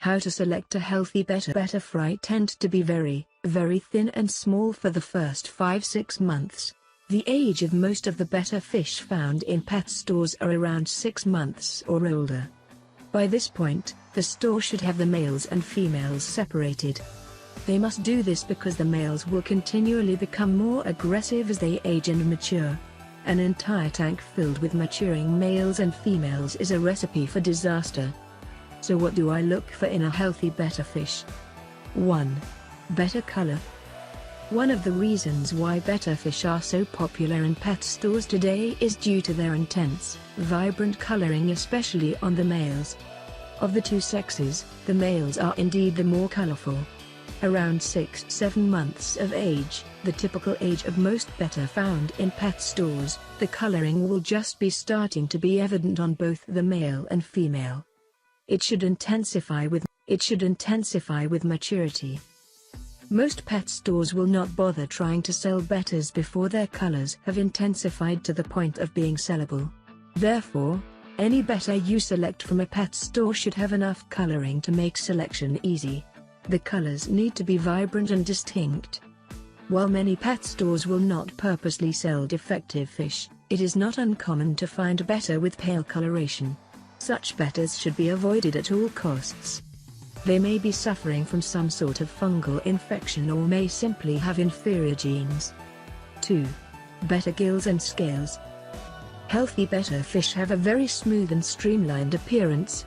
How to select a healthy betta? Betta fry tend to be very, very thin and small for the first 5-6 months. The age of most of the betta fish found in pet stores are around 6 months or older. By this point, the store should have the males and females separated. They must do this because the males will continually become more aggressive as they age and mature. An entire tank filled with maturing males and females is a recipe for disaster. So what do I look for in a healthy betta fish? 1. Better color. One of the reasons why betta fish are so popular in pet stores today is due to their intense, vibrant coloring, especially on the males. Of the two sexes, the males are indeed the more colorful. Around 6-7 months of age, the typical age of most betta found in pet stores, the coloring will just be starting to be evident on both the male and female. It should intensify with maturity. Most pet stores will not bother trying to sell bettas before their colors have intensified to the point of being sellable. Therefore, any betta you select from a pet store should have enough coloring to make selection easy. The colors need to be vibrant and distinct. While many pet stores will not purposely sell defective fish, it is not uncommon to find a betta with pale coloration. Such bettas should be avoided at all costs. They may be suffering from some sort of fungal infection or may simply have inferior genes. 2. Betta gills and scales. Healthy betta fish have a very smooth and streamlined appearance.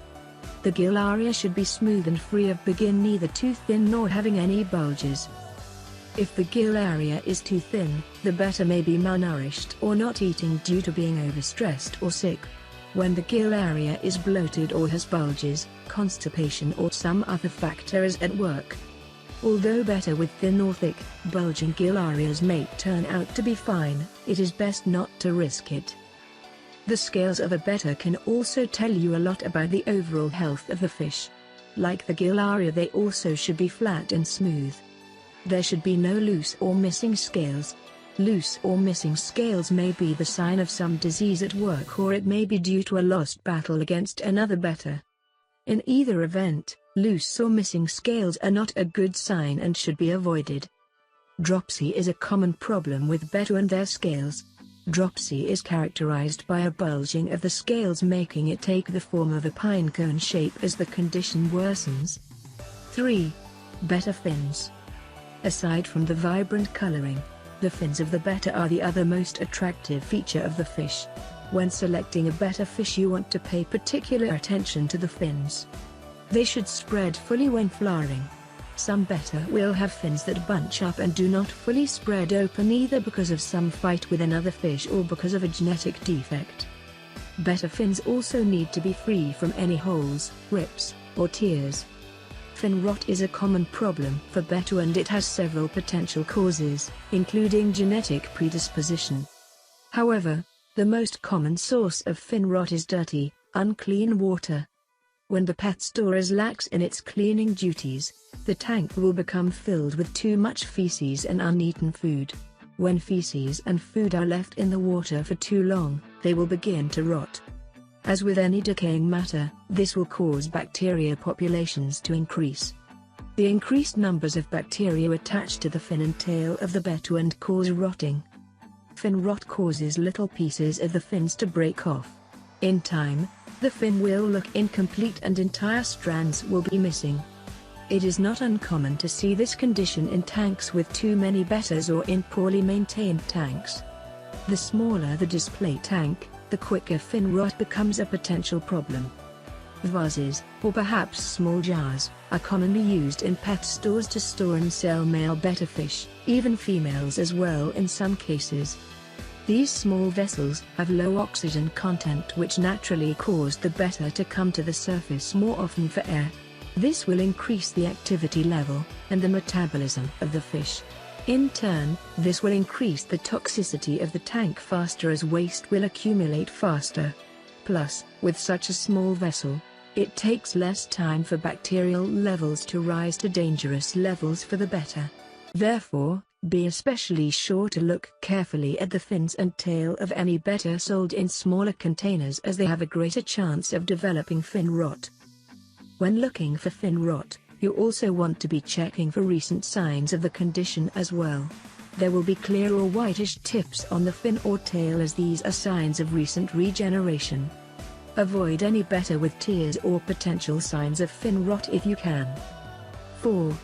The gill area should be smooth and free of begin, neither too thin nor having any bulges. If the gill area is too thin, the betta may be malnourished or not eating due to being overstressed or sick. When the gill area is bloated or has bulges, constipation or some other factor is at work. Although betta with thin or thick, bulging gill areas may turn out to be fine, it is best not to risk it. The scales of a betta can also tell you a lot about the overall health of the fish. Like the gill area, they also should be flat and smooth. There should be no loose or missing scales. Loose or missing scales may be the sign of some disease at work, or it may be due to a lost battle against another betta. In either event, loose or missing scales are not a good sign and should be avoided. Dropsy is a common problem with betta and their scales. Dropsy is characterized by a bulging of the scales, making it take the form of a pine cone shape as the condition worsens. 3. Betta fins. Aside from the vibrant coloring, the fins of the betta are the other most attractive feature of the fish. When selecting a betta fish, you want to pay particular attention to the fins. They should spread fully when flowering. Some betta will have fins that bunch up and do not fully spread open, either because of some fight with another fish or because of a genetic defect. Betta fins also need to be free from any holes, rips, or tears. Fin rot is a common problem for betta, and it has several potential causes, including genetic predisposition. However, the most common source of fin rot is dirty, unclean water. When the pet store is lax in its cleaning duties, the tank will become filled with too much feces and uneaten food. When feces and food are left in the water for too long, they will begin to rot. As with any decaying matter, this will cause bacteria populations to increase. The increased numbers of bacteria attach to the fin and tail of the betta and cause rotting. Fin rot causes little pieces of the fins to break off. In time, the fin will look incomplete and entire strands will be missing. It is not uncommon to see this condition in tanks with too many bettas or in poorly maintained tanks. The smaller the display tank, the quicker fin rot becomes a potential problem. Vases, or perhaps small jars, are commonly used in pet stores to store and sell male betta fish, even females as well in some cases. These small vessels have low oxygen content, which naturally cause the betta to come to the surface more often for air. This will increase the activity level and the metabolism of the fish. In turn, this will increase the toxicity of the tank faster, as waste will accumulate faster. Plus, with such a small vessel, it takes less time for bacterial levels to rise to dangerous levels for the betta. Therefore, be especially sure to look carefully at the fins and tail of any betta sold in smaller containers, as they have a greater chance of developing fin rot. When looking for fin rot, you also want to be checking for recent signs of the condition as well. There will be clear or whitish tips on the fin or tail, as these are signs of recent regeneration. Avoid any betta with tears or potential signs of fin rot if you can. 4.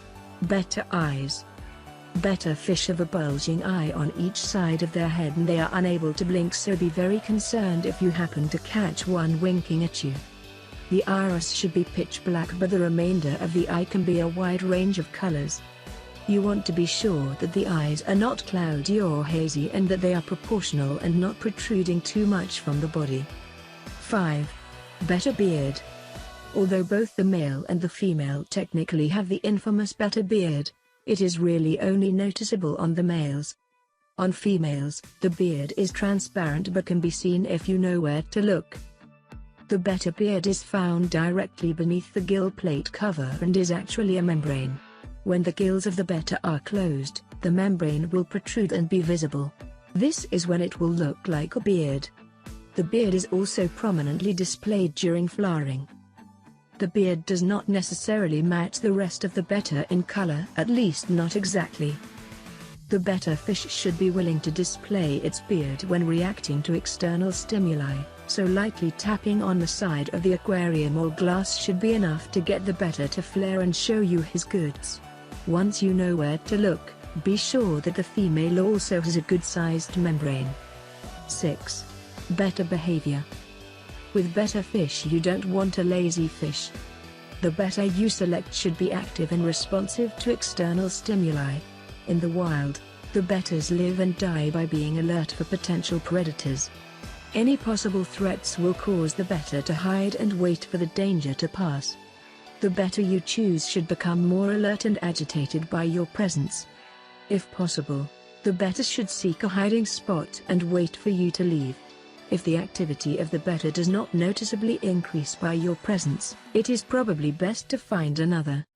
Betta eyes. Betta fish have a bulging eye on each side of their head and they are unable to blink, so be very concerned if you happen to catch one winking at you. The iris should be pitch black, but the remainder of the eye can be a wide range of colors. You want to be sure that the eyes are not cloudy or hazy and that they are proportional and not protruding too much from the body. 5. Betta beard. Although both the male and the female technically have the infamous betta beard, it is really only noticeable on the males. On females, the beard is transparent but can be seen if you know where to look. The betta beard is found directly beneath the gill plate cover and is actually a membrane. When the gills of the betta are closed, the membrane will protrude and be visible. This is when it will look like a beard. The beard is also prominently displayed during flowering. The beard does not necessarily match the rest of the betta in color, at least not exactly. The betta fish should be willing to display its beard when reacting to external stimuli, so lightly tapping on the side of the aquarium or glass should be enough to get the betta to flare and show you his goods. Once you know where to look, be sure that the female also has a good-sized membrane. 6. Betta behavior. With betta fish, you don't want a lazy fish. The betta you select should be active and responsive to external stimuli. In the wild, the bettas live and die by being alert for potential predators. Any possible threats will cause the betta to hide and wait for the danger to pass. The betta you choose should become more alert and agitated by your presence. If possible, the betta should seek a hiding spot and wait for you to leave. If the activity of the betta does not noticeably increase by your presence, it is probably best to find another